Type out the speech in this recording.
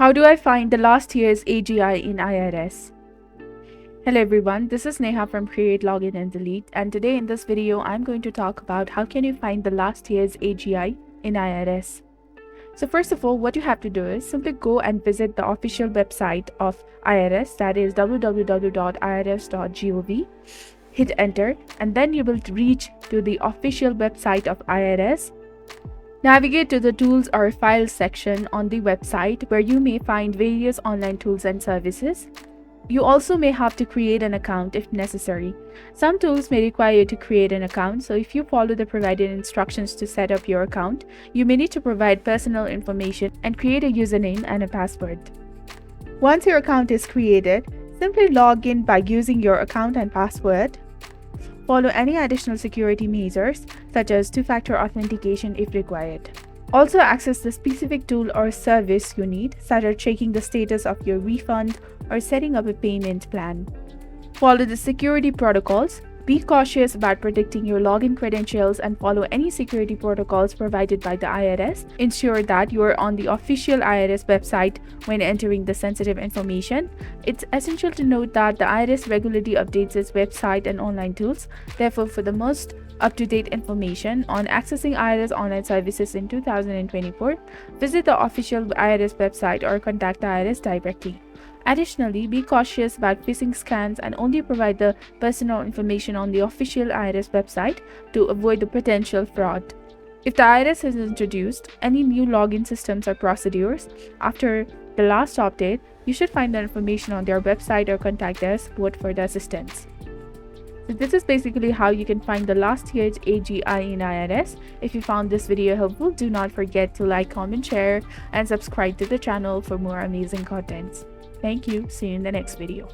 How do I find the last year's AGI in IRS? Hello everyone, this is Neha from Create, Login and Delete, and today in this video I'm going to talk about how can you find the last year's AGI in IRS. So first of all, what you have to do is simply go and visit the official website of IRS, that is www.irs.gov. Hit enter and then you will reach to the official website of IRS. Navigate to the Tools or Files section on the website where you may find various online tools and services. You also may have to create an account if necessary. Some tools may require you to create an account, so if you follow the provided instructions to set up your account, you may need to provide personal information and create a username and a password. Once your account is created, simply log in by using your account and password. Follow any additional security measures such as two-factor authentication if required. Also access the specific tool or service you need, such as checking the status of your refund or setting up a payment plan. Follow the security protocols. Be cautious about protecting your login credentials and follow any security protocols provided by the IRS. Ensure that you are on the official IRS website when entering the sensitive information. It's essential to note that the IRS regularly updates its website and online tools. Therefore, for the most up-to-date information on accessing IRS online services in 2024, visit the official IRS website or contact the IRS directly. Additionally, be cautious about phishing scams and only provide the personal information on the official IRS website to avoid the potential fraud. If the IRS has introduced any new login systems or procedures after the last update, you should find the information on their website or contact their support for the assistance. So this is basically how you can find the last year's AGI in IRS. If you found this video helpful, do not forget to like, comment, share, and subscribe to the channel for more amazing contents. Thank you. See you in the next video.